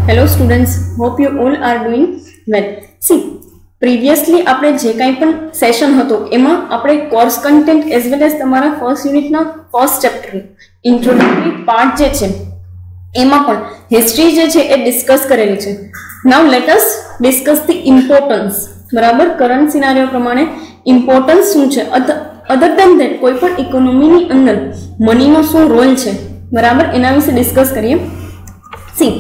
Hello students, hope you all are doing well. See, previously આપણે જે કાંઈ પણ સેશન હતો એમાં આપણે course content as well as તમારા ફર્સ્ટ યુનિટના ફર્સ્ટ ચેપ્ટર ઇન્ટ્રોડક્ટરી પાર્ટ જે છે એમાં પણ હિસ્ટ્રી જે છે એ ડિસ્કસ કરેલી છે. Now let us discuss the importance. બરાબર, કરંટ સિનારીઓ પ્રમાણે ઇમ્પોર્ટન્સ શું છે, અધર દેન ધેટ કોઈ પણ ઇકોનોમીની અંદર મનીનો શું રોલ છે, બરાબર, એના વિશે ડિસ્કસ કરીએ. સી,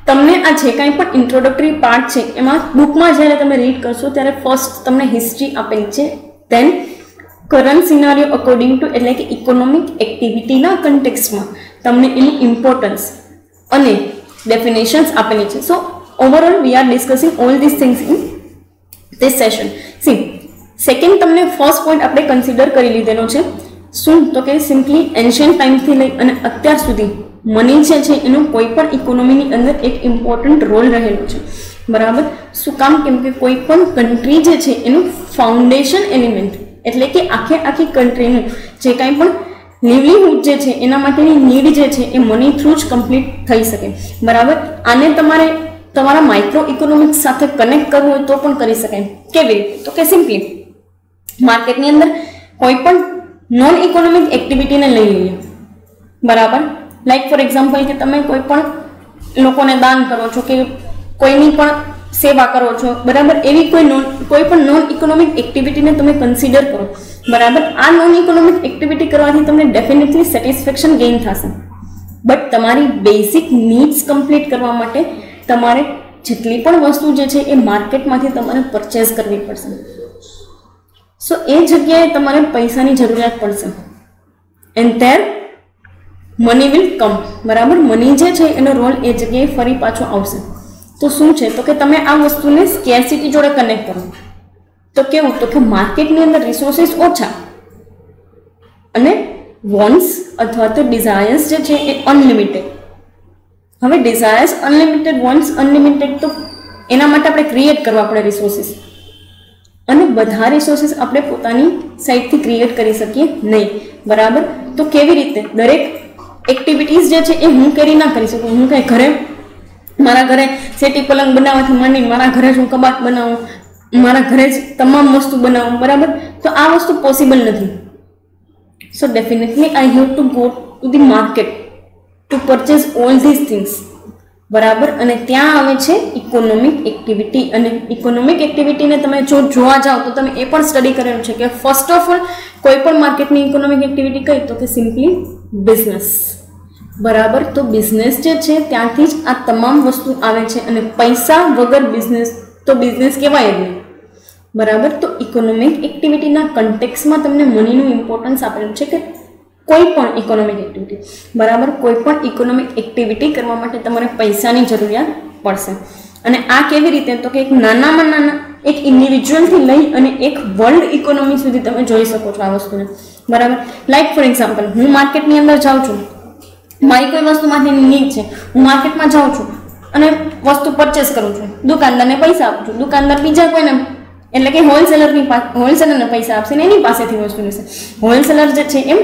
તમને આ જે કાંઈ પણ ઇન્ટ્રોડક્ટરી પાર્ટ છે એમાં બુકમાં જ્યારે તમે રીડ કરશો ત્યારે ફર્સ્ટ તમને હિસ્ટ્રી આપેલી છે, દેન કરંટ સિનારીઓ અકોર્ડિંગ ટુ એટલે કે ઇકોનોમિક એક્ટિવિટીના કન્ટેક્સમાં તમને એનું ઇમ્પોર્ટન્સ અને ડેફિનેશન્સ આપેલી છે. So overall we are discussing all this things in this session. See, second તમને ફર્સ્ટ પોઈન્ટ આપણે કન્સિડર કરી લીધેલો છે. શું તો કે સિમ્પલી એન્શિયન્ટ ટાઈમથી લઈ અને અત્યાર સુધી મની જે છે એનો કોઈ પણ ઇકોનોમીની અંદર એક ઇમ્પોર્ટન્ટ રોલ રહેલો છે. બરાબર, શું કામ? કેમ કે કોઈ પણ કન્ટ્રી જે છે એનું ફાઉન્ડેશન એલિમેન્ટ એટલે કે આખી કન્ટ્રીનું જે કાંઈ પણ લીવલીહુડ જે છે એના માટેની નીડ જે છે એ મની થ્રુ જ કમ્પ્લીટ થઈ શકે. બરાબર, આને તમારે તમારા માઇક્રો ઇકોનોમિક્સ સાથે કનેક્ટ કરવું હોય તો પણ કરી શકાય. કેવી રીતે? તો કે સિમ્પલી માર્કેટની અંદર કોઈ પણ નોન ઇકોનોમિક એક્ટિવિટીને લઈ લઈએ. બરાબર, લાઈક ફોર એક્ઝામ્પલ કે તમે કોઈ પણ લોકોને દાન કરો છો કે કોઈની પણ સેવા કરો છો. બરાબર, એવી કોઈ પણ નોન ઇકોનોમિક એક્ટિવિટીને તમે કન્સિડર કરો. બરાબર, આ નોન ઇકોનોમિક એક્ટિવિટી કરવાથી તમને ડેફિનેટલી સેટિસ્ફેક્શન ગેઇન થશે, બટ તમારી બેઝિક નીડ્સ કમ્પ્લીટ કરવા માટે તમારે જેટલી પણ વસ્તુ જે છે એ માર્કેટમાંથી તમારે પરચેઝ કરવી પડશે. સો એ જગ્યાએ તમારે પૈસાની જરૂરિયાત પડશે and there money will come. બરાબર, મની જે છે એનો રોલ એ જગ્યાએ ફરી પાછો આવશે. તો શું છે તો કે તમે આ વસ્તુને સ્કેર્સિટી જોડે કનેક્ટ કરો તો કેવું, તો કે માર્કેટની અંદર રિસોર્સિસ ઓછા અને વોન્ટ્સ અથવા તો ડિઝાયર્સ જે છે એ અનલિમિટેડ. હવે ડિઝાયર્સ અનલિમિટેડ, વોન્ટ્સ અનલિમિટેડ, તો એના માટે આપણે ક્રિએટ કરવા પડે રિસોર્સિસ, અને બધા રિસોર્સિસ આપણે પોતાની સાઈડથી ક્રિએટ કરી શકીએ નહીં. બરાબર, તો કેવી રીતે? દરેક એક્ટિવિટીઝ જે છે એ હું કેરી ના કરી શકું. હું કંઈ ઘરે મારા ઘરે સેટી પલંગ બનાવવાથી માંડીને મારા ઘરે જ હું કબાટ બનાવું, મારા ઘરે જ તમામ વસ્તુ બનાવું. બરાબર, તો આ વસ્તુ પોસિબલ નથી. So definitely I have to go to the market to purchase all this things. બરાબર, અને ત્યાં આવે છે ઇકોનોમિક એક્ટિવિટી. અને ઇકોનોમિક એક્ટિવિટીને તમે જો જોવા જાઓ તો તમે એ પણ સ્ટડી કરેલું છે કે ફર્સ્ટ ઓફ ઓલ કોઈ પણ માર્કેટની ઇકોનોમિક એક્ટિવિટી કઈ તો કે સિમ્પલી બિઝનેસ. બરાબર, તો બિઝનેસ જે છે ત્યાંથી જ આ તમામ વસ્તુ આવે છે, અને પૈસા વગર બિઝનેસ તો બિઝનેસ કહેવાય જ નહીં. બરાબર, તો ઇકોનોમિક એક્ટિવિટીના કન્ટેક્સમાં તમને મનીનું ઇમ્પોર્ટન્સ આપેલું છે કે કોઈ પણ ઇકોનોમિક એક્ટિવિટી. બરાબર, કોઈ પણ ઇકોનોમિક એક્ટિવિટી કરવા માટે તમારે પૈસાની જરૂરિયાત પડશે. અને આ કેવી રીતે? તો કે એક નાનામાં નાના એક ઇન્ડિવિજ્યુઅલથી લઈ અને એક વર્લ્ડ ઇકોનોમી સુધી તમે જોઈ શકો છો આ વસ્તુને. બરાબર, લાઈક ફોર એક્ઝામ્પલ હું માર્કેટની અંદર જાઉં છું, મારી કોઈ વસ્તુ માટેની નીડ છે, હું માર્કેટમાં જાઉં છું અને વસ્તુ પરચેસ કરું છું, દુકાનદારને પૈસા આપું છું, દુકાનદાર બીજા કોઈને એટલે કે હોલસેલરને પૈસા આપશે ને એની પાસેથી વસ્તુ લેશે. હોલસેલર જે છે એમ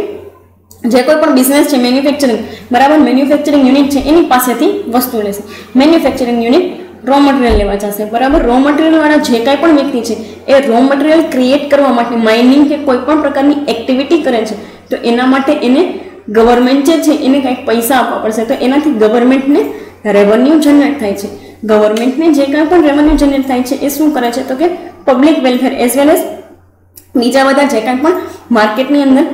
જે કોઈ પણ બિઝનેસ છે મેન્યુફેક્ચરિંગ, બરાબર, મેન્યુફેક્ચરિંગ યુનિટ છે એની પાસેથી વસ્તુ લેશે. મેન્યુફેક્ચરિંગ યુનિટ રો મટીરિયલ લેવા જશે. બરાબર, રો મટીરિયલવાળા જે કાંઈ પણ વ્યક્તિ છે એ રો મટીરિયલ ક્રિએટ કરવા માટે માઇનિંગ કે કોઈ પણ પ્રકારની એક્ટિવિટી કરે છે તો એના માટે એને ગવર્મેન્ટ જે છે એને કંઈક પૈસા આપવા પડશે. તો એનાથી ગવર્મેન્ટને રેવન્યુ જનરેટ થાય છે. ગવર્મેન્ટને જે કાંઈ પણ રેવન્યુ જનરેટ થાય છે એ શું કરે છે તો કે public welfare as well as બીજા બધા જે કાંઈ પણ માર્કેટની અંદર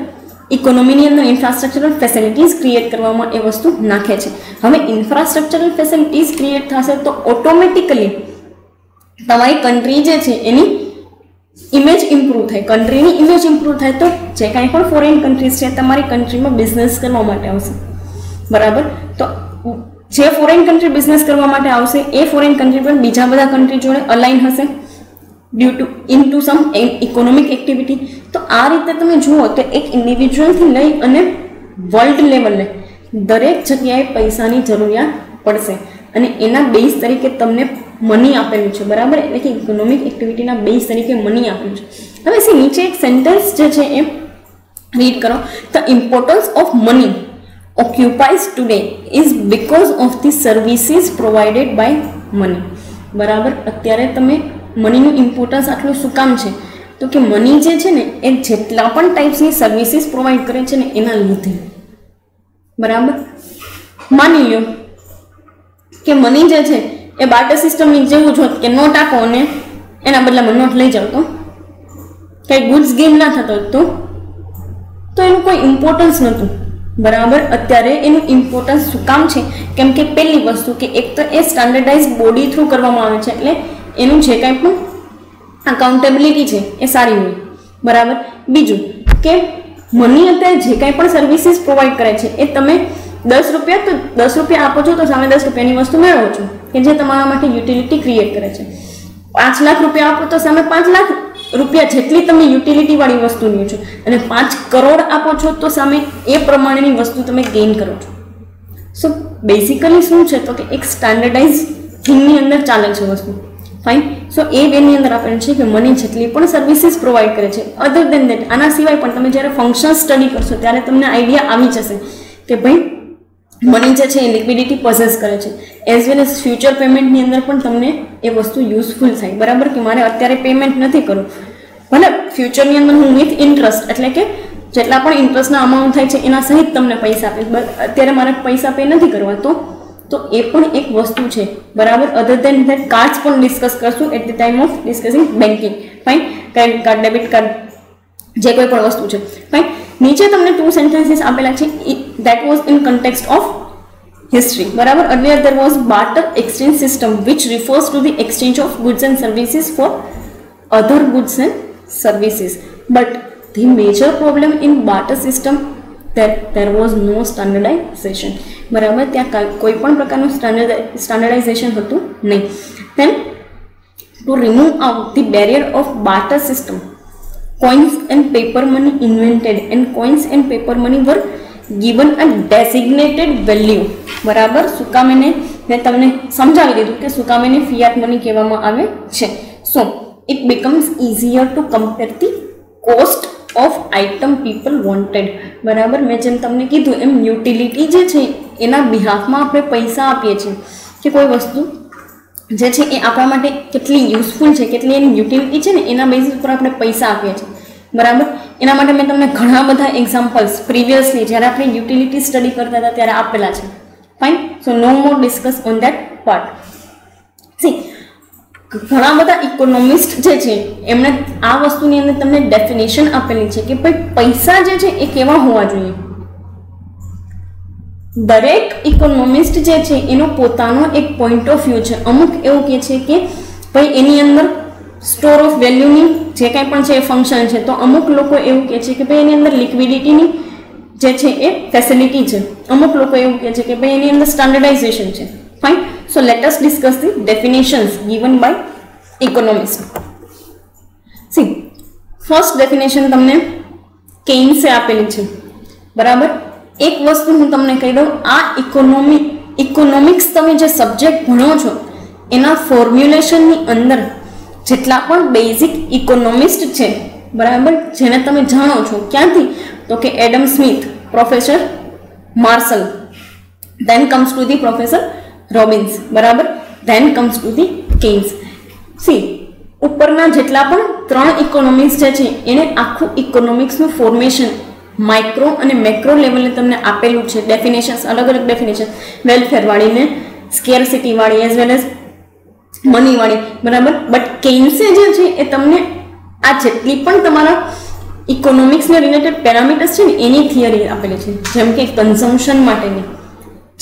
ઇકોનોમીની અંદર ઇન્ફ્રાસ્ટ્રક્ચરલ ફેસિલિટીઝ ક્રિએટ કરવામાં એ વસ્તુ નાખે છે. હવે ઇન્ફ્રાસ્ટ્રક્ચરલ ફેસિલિટીઝ ક્રિએટ થશે તો ઓટોમેટિકલી તમારી કન્ટ્રી જે છે એની ઇમેજ ઇમ્પ્રૂવ થાય. કન્ટ્રીની ઇમેજ ઇમ્પ્રૂવ થાય તો જે કાંઈ પણ ફોરેન કન્ટ્રીઝ છે તમારી કન્ટ્રીમાં બિઝનેસ કરવા માટે આવશે. બરાબર, તો જે ફોરેન કન્ટ્રી બિઝનેસ કરવા માટે આવશે એ ફોરેન કન્ટ્રી પણ બીજા બધા કન્ટ્રી જોડે અલાઇન હશે ઇન્ટુ સમ ઇકોનોમિક એક્ટિવિટી. તો આ રીતે તમે જુઓ તો એક ઇન્ડિવિજ્યુઅલથી લઈ અને વર્લ્ડ લેવલે દરેક જગ્યાએ પૈસાની જરૂરિયાત પડશે, અને એના બેઝ તરીકે તમને મની આપેલું છે. બરાબર, એટલે કે ઇકોનોમિક એક્ટિવિટીના બેઝ તરીકે મની આપેલું છે. હવે નીચે એક સેન્ટેન્સ જે છે એ રીડ કરો. The importance of money occupies today is because of the services provided by money. બરાબર, અત્યારે તમે મનીનું ઇમ્પોર્ટન્સ આટલું શું કામ છે તો કે મની જે છે ને એ જેટલા પણ ટાઈપ્સની સર્વિસીસ પ્રોવાઈડ કરે છે ને એના લીધે. બરાબર, માની લો કે મની જે છે એ બાર્ટર સિસ્ટમની જેવું જ હોત કે નોટ આપો અને એના બદલામાં નોટ લઈ જાઓ તો કંઈ ગુડ્સ ગેમ ના થતો તો એનું કોઈ ઇમ્પોર્ટન્સ નહોતું. બરાબર, અત્યારે એનું ઇમ્પોર્ટન્સ શું કામ છે કેમ કે પહેલી વસ્તુ કે એક તો એ સ્ટાન્ડર્ડાઇઝ બોડી થ્રુ કરવામાં આવે છે એટલે એનું જે કાંઈ પણ અકાઉન્ટેબિલિટી છે એ સારી હોય. બરાબર, બીજું કે મની અત્યારે જે કાંઈ પણ સર્વિસીસ પ્રોવાઈડ કરે છે એ તમે 10 રૂપિયા તો 10 રૂપિયા આપો છો તો સામે 10 રૂપિયાની વસ્તુ મેળવો છો કે જે તમારા માટે યુટિલિટી ક્રિએટ કરે છે. 5 લાખ રૂપિયા આપો તો સામે 5 લાખ રૂપિયા જેટલી તમે યુટિલિટી વાળી વસ્તુ લ્યો છો અને 5 કરોડ આપો છો તો સામે એ પ્રમાણેની વસ્તુ તમે ગેઇન કરો છો. સો બેઝિકલી શું છે તો કે એક સ્ટાન્ડર્ડાઇઝ થિંગની અંદર ચાલે છે વસ્તુ. ફાઇન. સો એ વેની અંદર આપેલું છે કે મની જેટલી પણ સર્વિસીસ પ્રોવાઈડ કરે છે અધર દેન દેટ આના સિવાય પણ તમે જ્યારે ફંક્શન સ્ટડી કરશો ત્યારે તમને આઈડિયા આવી જશે કે ભાઈ મની જે છે એ લિક્વિડિટી પોઝેસ કરે છે એઝ વેલ એઝ ફ્યુચર પેમેન્ટની અંદર પણ તમને એ વસ્તુ યુઝફુલ થાય. બરાબર, કે મારે અત્યારે પેમેન્ટ નથી કરવું, ભલે ફ્યુચરની અંદર હું વિથ ઇન્ટરેસ્ટ એટલે કે જેટલા પણ ઇન્ટરેસ્ટના અમાઉન્ટ થાય છે એના સહિત તમને પૈસા આપીશ, અત્યારે મારે પૈસા પે નથી કરવા તો એ પણ એક વસ્તુ છે. બરાબર, અધર દેન ધેટ કાર્ડ્સ પણ ડિસ્કસ કરશું at the time of discussing banking. Fine, credit card, debit card, જે કોઈ પણ વસ્તુ છે. ફાઇન, નીચે તમને 2 સેન્ટેન્સીસ આપેલા છે that was in context of history. બરાબર, earlier there was barter exchange system which refers to the exchange of goods and services for other goods and services, but the major problem in barter system that there was no standardization. બરાબર, ત્યાં કોઈ પણ પ્રકારનું standardisation હતું નહીં. then to remove out the barrier of barter system, coins and paper money invented and coins and paper money were given a designated value. બરાબર, શું કામ એને મેં તમને સમજાવી દીધું કે શું કામ એને ફિયાટ મની કહેવામાં આવે છે. સો it becomes easier to compare the cost of item people wanted. બરાબર, મેં જેમ તમને કીધું એમ યુટિલિટી જે છે એના બિહાફમાં આપણે પૈસા આપીએ છીએ કે કોઈ વસ્તુ જે છે એ આપણા માટે કેટલી યુઝફુલ છે, કેટલી એની યુટિલિટી છે ને એના બેઝિસ પર આપણે પૈસા આપીએ છીએ. બરાબર, એના માટે મેં તમને ઘણા બધા એક્ઝામ્પલ્સ પ્રીવિયસલી જ્યારે આપણે યુટિલિટી સ્ટડી કરતા હતા ત્યારે આપેલા છે. Fine, so no more discuss on that part. See, ઘણા બધા ઇકોનોમિસ્ટ જે છે એમણે આ વસ્તુની અંદર તમને ડેફિનેશન આપેલી છે કે ભાઈ પૈસા જે છે એ કેવા હોવા જોઈએ. દરેક ઇકોનોમિસ્ટ જે છે એનો પોતાનો એક પોઈન્ટ ઓફ વ્યૂ છે. અમુક એવું કહે છે કે ભાઈ એની અંદર સ્ટોર ઓફ વેલ્યુની જે કાંઈ પણ છે એ ફંક્શન છે, તો અમુક લોકો એવું કહે છે કે ભાઈ એની અંદર લિક્વિડિટીની જે છે એ ફેસિલિટી છે. અમુક લોકો એવું કહે છે કે ભાઈ એની અંદર સ્ટાન્ડર્ડાઇઝેશન છે. Fine, so let us discuss the definitions given by economist. See, first definition તમને કેઇન્સે આપેલી છે. બરાબર, એક વસ્તુ હું તમને કહી દઉં, આ ઇકોનોમિક્સ તમે જે સબ્જેક્ટ ભણો છો એના ફોર્મ્યુલેશનની અંદર જેટલા પણ બેઝિક ઇકોનોમિસ્ટ છે, બરાબર, જેને તમે જાણો છો ક્યાંથી તો કે Adam Smith, professor Marshall, then comes to the professor Robbins. બરાબર, then comes to the Keynes. See, ઉપરના જેટલા પણ 3 ઇકોનોમિક્સ જે છે એને આખું ઇકોનોમિક્સનું ફોર્મેશન માઇક્રો અને મેક્રો લેવલે તમને આપેલું છે. ડેફિનેશન્સ અલગ અલગ ડેફિનેશન, વેલફેર વાળી ને સ્કેરસિટી વાળી એઝ વેલ એઝ મની વાળી. બરાબર, બટ કેઇન્સે જે છે એ તમને આ જેટલી પણ તમારા ઇકોનોમિક્સને રિલેટેડ પેરામીટર્સ છે ને એની થિયરી આપેલી છે, જેમ કે કન્ઝમ્પશન માટેની,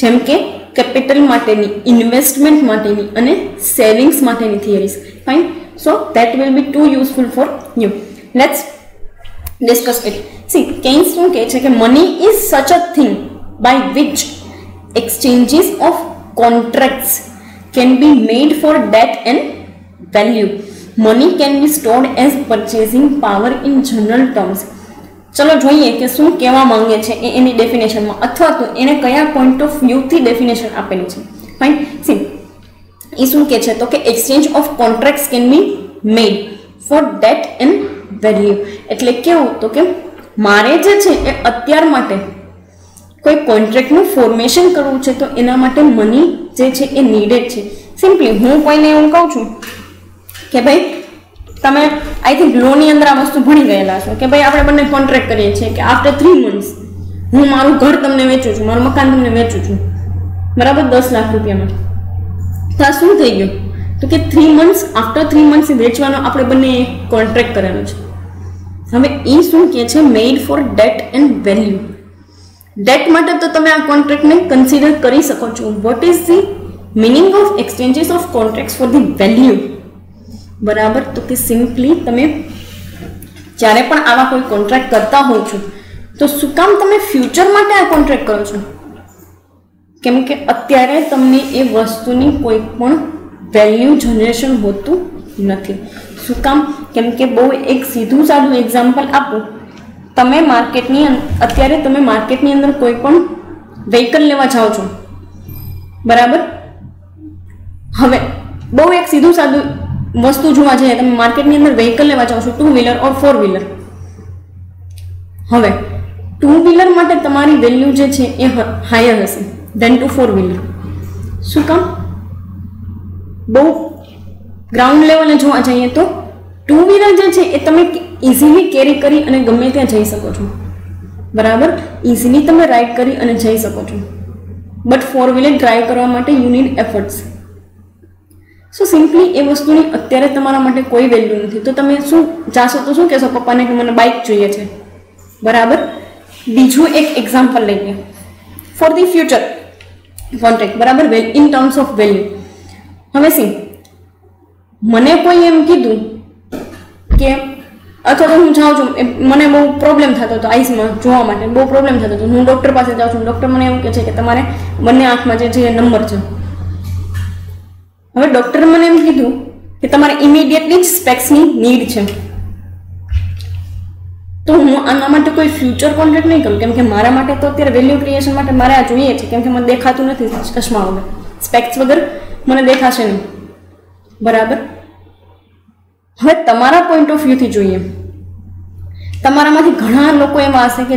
જેમ કે કેપિટલ માટેની, ઇન્વેસ્ટમેન્ટ માટેની અને સેવિંગ્સ માટેની theories. Fine, so that will be to useful for you. Let's discuss it. See, Keynes શું કહે છે કે money is such a thing by which exchanges of contracts can be made for debt and value. Money can be stored as purchasing power in general terms. ચલો જોઈએ કે શું કહેવા માંગે છે એની ડેફિનેશનમાં, અથવા તો એને કયા પોઈન્ટ ઓફ વ્યૂથી ડેફિનેશન આપેલી છે. ફાઇન, સી, એ શું કહે છે તો કે exchange of contracts can be made four date and value. એટલે કેવું તો કે મારે જે છે એ અત્યાર માટે કોઈ કોન્ટ્રાક્ટનું ફોર્મેશન કરવું છે તો એના માટે મની જે છે એ નીડેડ છે. સિમ્પલી હું કોઈને એવું કહું છું કે ભાઈ તમે આઈ થિંક લોની અંદર આ વસ્તુ ભણી ગયેલા છો કે ભાઈ આપણે બંને કોન્ટ્રાક્ટ કરીએ છીએ કે આફ્ટર 3 months હું મારું ઘર તમને વેચું છું, મારું મકાન તમને વેચું છું, બરાબર, 10 લાખ રૂપિયામાં. તો આ શું થઈ ગયું તો કે 3 months આફ્ટર 3 months વેચવાનો આપણે બંને કોન્ટ્રાક્ટ કરેલો છે. હવે એ શું કહે છે, મેડ four date and value. Date માટે તો તમે આ કોન્ટ્રાક્ટને કન્સિડર કરી શકો છો. What is the meaning of exchanges of contracts for the value, બરાબર. તો કે સિમ્પલી તમે જ્યારે પણ આવા કોઈ કોન્ટ્રાક્ટ કરતા હો છો તો શું કામ તમે ફ્યુચર માટે આ કોન્ટ્રાક્ટ કરો છો? કેમ કે અત્યારે તમને એ વસ્તુની કોઈ પણ વેલ્યુ જનરેશન હોતું નથી. શું કામ? કેમ કે બહુ એક સીધું સાદું એક્ઝામ્પલ આપું. તમે અત્યારે તમે માર્કેટની અંદર કોઈ પણ વ્હીકલ લેવા જાઓ છો, બરાબર. હવે બહુ એક સીધું સાદું વસ્તુ જોવા જઈએ, તમે માર્કેટની અંદર વ્હીકલ લેવા જાઓ છો, 2 wheeler ઓર 4 wheeler. હવે 2 wheeler માટે તમારી વેલ્યુ જે છે એ હાયર હશે દેન ટુ 4 wheeler. શું કામ? બહુ ગ્રાઉન્ડ લેવલે જોવા જઈએ તો 2 wheeler જે છે એ તમે ઇઝીલી કેરી કરી અને ગમે ત્યાં જઈ શકો છો, બરાબર. ઇઝીલી તમે રાઇડ કરી અને જઈ શકો છો. બટ 4 wheeler ડ્રાઈવ કરવા માટે you need efforts. So simply એ વસ્તુની અત્યારે તમારા માટે કોઈ વેલ્યુ નથી. તો તમે શું જાશો તો શું કહેશો પપ્પાને કે મને બાઇક જોઈએ છે, બરાબર. બીજું એક એક્ઝામ્પલ લઈએ ફોર ધી ફ્યુચર કોન્ટ્રાક્ટ, બરાબર, ઇન ટર્મ્સ ઓફ વેલ્યુ. હવે સી મને કોઈ એમ કીધું કે અથવા તો હું જાઉં છું, મને બહુ પ્રોબ્લેમ થતો હતો આઈસમાં જોવા માટે, બહુ પ્રોબ્લેમ થતો હતો. હું ડૉક્ટર પાસે જાઉં છું, ડૉક્ટર મને એવું કહે છે કે તમારે બંને આંખમાં જે છે એ નંબર છે. હવે ડૉક્ટરે મને એમ કીધું કે તમારે ઇમિડિયેટલી જ સ્પેક્સની નીડ છે. તો હું આના માટે કોઈ ફ્યુચર કોન્ટ્રાક્ટ નહીં કરું, કેમ કે મારા માટે તો અત્યારે વેલ્યુ ક્રિએશન માટે મારે આ જોઈએ છે, કેમ કે મને દેખાતું નથી ચશ્મા વગર, સ્પેક્સ વગર મને દેખાશે નહીં, બરાબર. હવે તમારા પોઈન્ટ ઓફ વ્યૂથી જોઈએ, તમારામાંથી ઘણા લોકો એવા હશે કે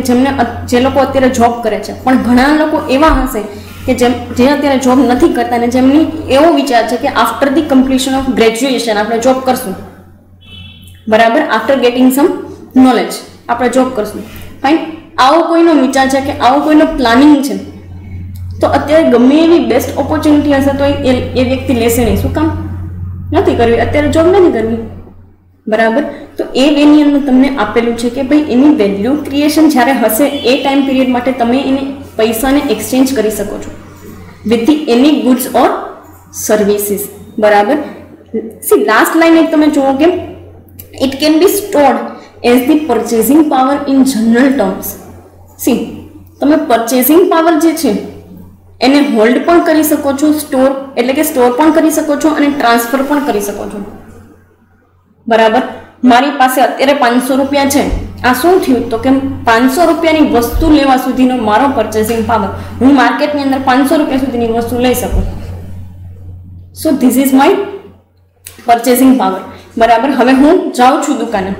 જે લોકો અત્યારે જોબ કરે છે, પણ ઘણા લોકો એવા હશે કે જે અત્યારે જોબ નથી કરતા અને જેમની એવો વિચાર છે કે after the completion of graduation આપણે જોબ કરશું, બરાબર, આફ્ટર ગેટિંગ સમ નોલેજ આપણે જોબ કરશું. ફાઇન, આવો કોઈનો વિચાર છે કે આવો કોઈનો પ્લાનિંગ છે તો અત્યારે ગમે એવી બેસ્ટ ઓપોર્ચ્યુનિટી હશે તો એ વ્યક્તિ લેશે નહીં. શું કામ? નથી કરવી, અત્યારે જોબ નથી કરવી, બરાબર. તો એ વેની અંદર તમને આપેલું છે કે ભાઈ એની વેલ્યુ ક્રિએશન જ્યારે હશે એ ટાઈમ પીરિયડ માટે તમે એને પૈસાને એક્સચેન્જ કરી શકો છો with the any goods or services, બરાબર. સી લાસ્ટ લાઈન એક તમે જુઓ કે it can be stored as the purchasing power in general terms. C તમે પરચેઝિંગ પાવર જે છે એને હોલ્ડ પણ કરી શકો છો, સ્ટોર એટલે કે સ્ટોર પણ કરી શકો છો અને ટ્રાન્સફર પણ કરી શકો છો, બરાબર. મારી પાસે અત્યારે 500 રૂપિયા છે. આ શું થયું તો કે 500 રૂપિયાની વસ્તુ લેવા સુધીનો મારો પરચેસિંગ પાવર, હું માર્કેટની અંદર 500 રૂપિયા સુધીની વસ્તુ લઈ શકું. So this is my purchasing power, બરાબર. હવે હું જાઉં છું દુકાને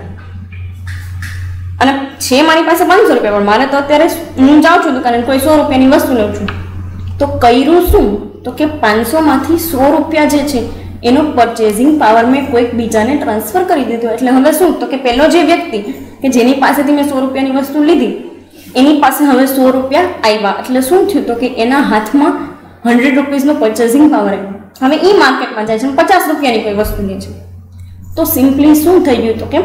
અને છે મારી પાસે 500 રૂપિયા, પણ મારે તો અત્યારે હું જાઉં છું દુકાને કોઈ 100 રૂપિયાની વસ્તુ લઉં છું. તો કર્યું શું તો કે 500 માંથી 100 રૂપિયા જે છે એનો પરચેઝિંગ પાવર મેં કોઈક બીજાને ટ્રાન્સફર કરી દીધો. એટલે હવે શું તો કે પહેલો જે વ્યક્તિ કે જેની પાસેથી મેં 100 રૂપિયાની વસ્તુ લીધી એની પાસે હવે 100 રૂપિયા આવ્યા. એટલે શું થયું તો કે એના હાથમાં 100 રૂપીઝનો પરચેઝિંગ પાવર આવ્યો. હવે એ માર્કેટમાં જાય છે 50 રૂપિયાની કોઈ વસ્તુ લે છે. તો સિમ્પલી શું થઈ ગયું તો કે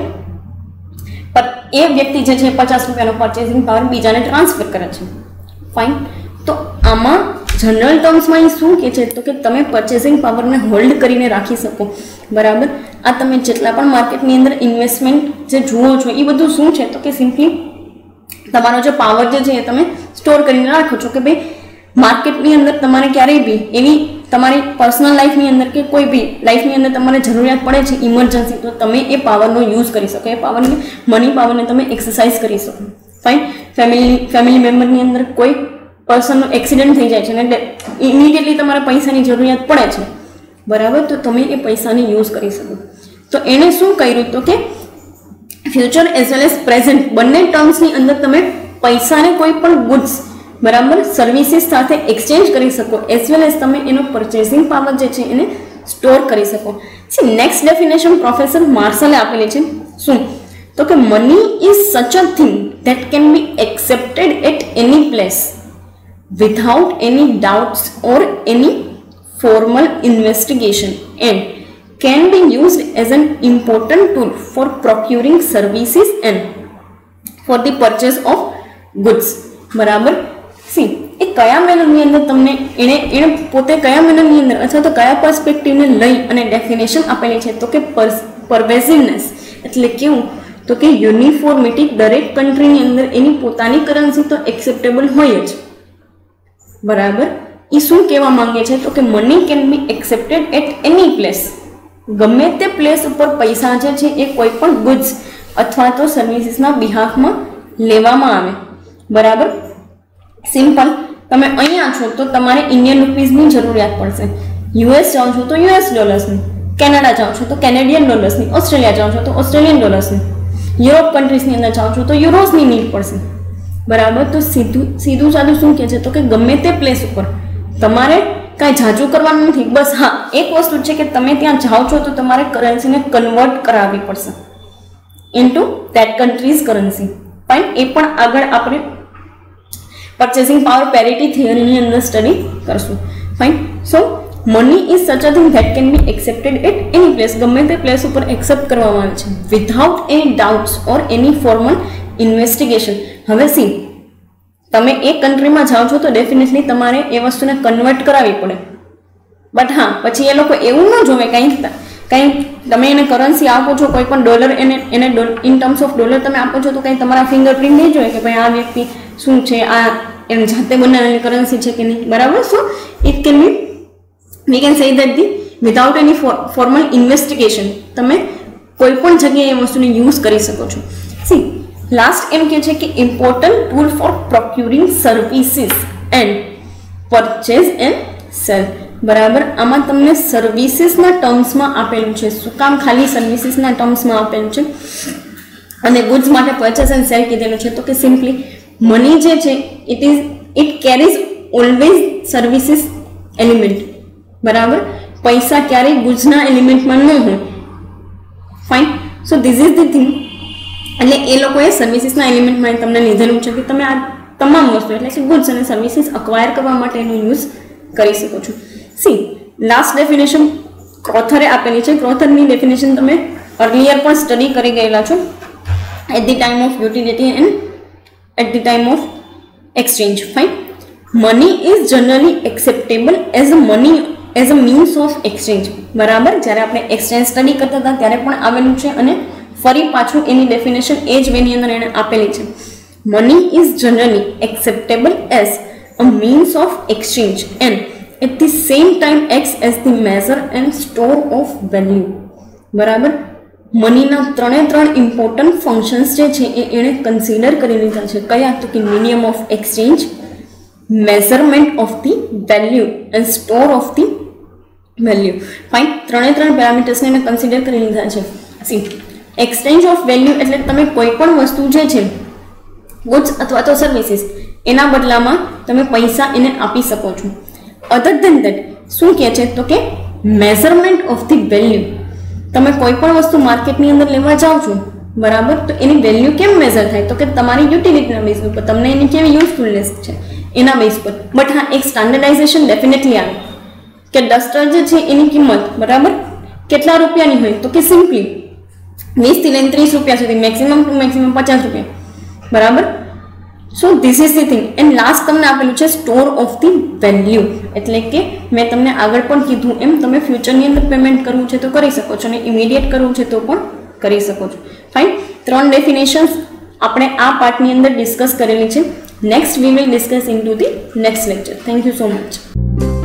એ વ્યક્તિ જે છે 50 રૂપિયાનો પરચેઝિંગ પાવર બીજાને ટ્રાન્સફર કરે છે. ફાઇન. તો આમાં જનરલ ટર્મ્સમાં એ શું કહે છે તો કે તમે પરચેસિંગ પાવરને હોલ્ડ કરીને રાખી શકો, બરાબર. આ તમે જેટલા પણ માર્કેટની અંદર ઇન્વેસ્ટમેન્ટ જે જુઓ છો એ બધું શું છે તો કે સિમ્પલી તમારો જે પાવર જે છે એ તમે સ્ટોર કરીને રાખો છો કે ભાઈ માર્કેટની અંદર તમારે ક્યારેય બી એવી તમારી પર્સનલ લાઈફની અંદર કે કોઈ બી લાઈફની અંદર તમારે જરૂરિયાત પડે છે ઇમરજન્સી, તો તમે એ પાવરનો યુઝ કરી શકો, એ પાવરને મની પાવરને તમે એક્સરસાઇઝ કરી શકો. ફાઇન. ફેમિલી મેમ્બરની અંદર કોઈ પર્સનનો એક્સિડન્ટ થઈ જાય છે અને ઇમિડિયેટલી તમારે પૈસાની જરૂરિયાત પડે છે, બરાબર. તો તમે એ પૈસાને યુઝ કરી શકો. તો એણે શું કર્યું તો કે future as well as present બંને ટર્મ્સની અંદર તમે પૈસાને કોઈ પણ ગુડ્સ બરાબર સર્વિસીસ સાથે એક્સચેન્જ કરી શકો એઝ વેલ એઝ તમે એનો પરચેસિંગ પાવર જે છે એને સ્ટોર કરી શકો. નેક્સ્ટ ડેફિનેશન પ્રોફેસર માર્શલે આપેલી છે. શું? તો કે money is such a thing that can be accepted at any place without any doubts or any formal investigation and can be used as an important tool for procuring services and for the purchase of goods. બરાબર. C એ કયા મેનરની અંદર તમને એને પોતે કયા મેનરની અંદર અથવા તો કયા પર્સપેક્ટિવને લઈ અને ડેફિનેશન આપેલી છે? તો કે પરવેઝિવનેસ એટલે કેવું? તો કે યુનિફોર્મિટી, દરેક કન્ટ્રીની અંદર એની પોતાની કરન્સી તો એક્સેપ્ટેબલ હોય જ. બરાબર. એ શું કહેવા માંગે છે? તો કે money can be accepted at any place, ગમે તે પ્લેસ ઉપર પૈસા જે છે એ કોઈ પણ ગુડ્સ અથવા તો સર્વિસીસના બિહાફમાં લેવામાં આવે. બરાબર. સિમ્પલ. તમે અહીંયા છો તો તમારે ઇન્ડિયન રૂપીઝની જરૂરિયાત પડશે, યુએસ જાઓ છો તો યુએસ ડોલર્સની, કેનેડા જાઓ છો તો કેનેડિયન ડોલર્સની, ઓસ્ટ્રેલિયા જાઓ છો તો ઓસ્ટ્રેલિયન ડોલર્સની, યુરોપ કન્ટ્રીઝની અંદર જાઓ છો તો યુરોઝની નીડ પડશે. બરાબર. તો સીધું સાદું શું કહે છે? તો કે ગમે તે પ્લેસ ઉપર તમારે કાંઈ જાજુ કરવાનું નથી. બસ હા, એક વસ્તુ છે કે તમે ત્યાં જાઓ છો તો તમારે કરન્સીને કન્વર્ટ કરાવવી પડશે into that countries currency. Fine. એ પણ આગળ આપણે પરચેસિંગ પાવર પેરિટી થિયરીની અંદર સ્ટડી કરશું. Fine. So money is such a thing that can be accepted at any place, ગમે તે પ્લેસ ઉપર એક્સેપ્ટ કરવામાં આવે છે without any doubts or any formal investigation. હવે સી તમે એક કન્ટ્રીમાં જાઓ છો તો ડેફિનેટલી તમારે એ વસ્તુને કન્વર્ટ કરાવવી પડે. બટ હા, પછી એ લોકો એવું ન જોવે કંઈ તમે એને કરન્સી આપો છો, કોઈ પણ ડોલર એને ઇન ટર્મ્સ ઓફ ડોલર તમે આપો છો તો કંઈ તમારા ફિંગરપ્રિન્ટ નહીં જોઈએ કે ભાઈ આ વ્યક્તિ શું છે, આ એમ જાતે બનાવેલી કરન્સી છે કે નહીં. બરાબર. So it can be we can say that the without any formal investigation તમે કોઈ પણ જગ્યાએ એ વસ્તુને યુઝ કરી શકો છો. સી લાસ્ટ એમ કે છે કે important tool for procuring services and purchase and sale. બરાબર. આમાં તમને સર્વિસીસના ટર્મ્સમાં આપેલું છે. શું કામ ખાલી સર્વિસીસના ટર્મ્સમાં આપેલું છે અને ગુડ્સ માટે પરચેઝ એન્ડ સેલ કીધેલું છે? તો કે સિમ્પલી મની જે છે it carries always services element. બરાબર. પૈસા ક્યારેય ગુડ્સના એલિમેન્ટમાં ન હોય. Fine. So this is the thing. એટલે એ લોકોએ સર્વિસીસના એલિમેન્ટમાં તમને લીધેલું છે કે તમે આ તમામ વસ્તુ એટલે કે ગુડ્સ અને સર્વિસીસ અક્વાયર કરવા માટે એનો યુઝ કરી શકો છો. સી લાસ્ટ ડેફિનેશન ક્રોથરે આપેલી છે. ક્રોથરની ડેફિનેશન તમે અર્લિયર પણ સ્ટડી કરી ગયેલા છો at the time of utility and at the time of exchange. Fine. Money is generally acceptable as a means of exchange. બરાબર. જ્યારે આપણે એક્સચેન્જ સ્ટડી કરતા હતા ત્યારે પણ આવેલું છે અને ફરી પાછું એની ડેફિનેશન એ જ વેની અંદર એને આપેલી છે. Money is generally acceptable as a means of exchange and at the same time acts as the measure and store of value. બરાબર. મનીના ત્રણ ઇમ્પોર્ટન્ટ ફંક્શન્સ જે છે એ એણે કન્સિડર કરી લીધા છે. કયા? તો કે medium of exchange, measurement of the value and store of the value. Fine. ત્રણ પેરામીટર્સને એને કન્સિડર કરી લીધા છે. સી એક્સચેન્જ ઓફ વેલ્યુ એટલે તમે કોઈ પણ વસ્તુ જે છે ગુડ્સ અથવા તો સર્વિસીસ એના બદલામાં તમે પૈસા એને આપી શકો છો. અધર ધેન ધેટ શું કહે છે? તો કે મેઝરમેન્ટ ઓફ ધી વેલ્યુ. તમે કોઈ પણ વસ્તુ માર્કેટની અંદર લેવા જાઓ છો, બરાબર, તો એની વેલ્યુ કેમ મેઝર થાય? તો કે તમારી યુટિલિટીના બેઝ ઉપર, તમને એની કેવી યુઝફુલનેસ છે એના બેઝ પર. બટ હા, એક સ્ટાન્ડર્ડાઇઝેશન ડેફિનેટલી આવે કે ડસ્ટર જે છે એની કિંમત બરાબર કેટલા રૂપિયાની હોય? તો કે સિમ્પલી 20 થી લઈને 30 રૂપિયા સુધી, મેક્સિમમ ટુ મેક્સિમમ 50 રૂપિયા. બરાબર. So this is the thing. And last તમને આપેલું છે સ્ટોર ઓફ ધી વેલ્યુ. એટલે કે મેં તમને આગળ પણ કીધું એમ તમે ફ્યુચરની અંદર પેમેન્ટ કરવું છે તો કરી શકો છો અને ઇમિડિયેટ કરવું છે તો પણ કરી શકો છો. ફાઇન. 3 ડેફિનેશન્સ આપણે આ પાર્ટની અંદર ડિસ્કસ કરેલી છે. Next we will discuss in to the next lecture. Thank you so much.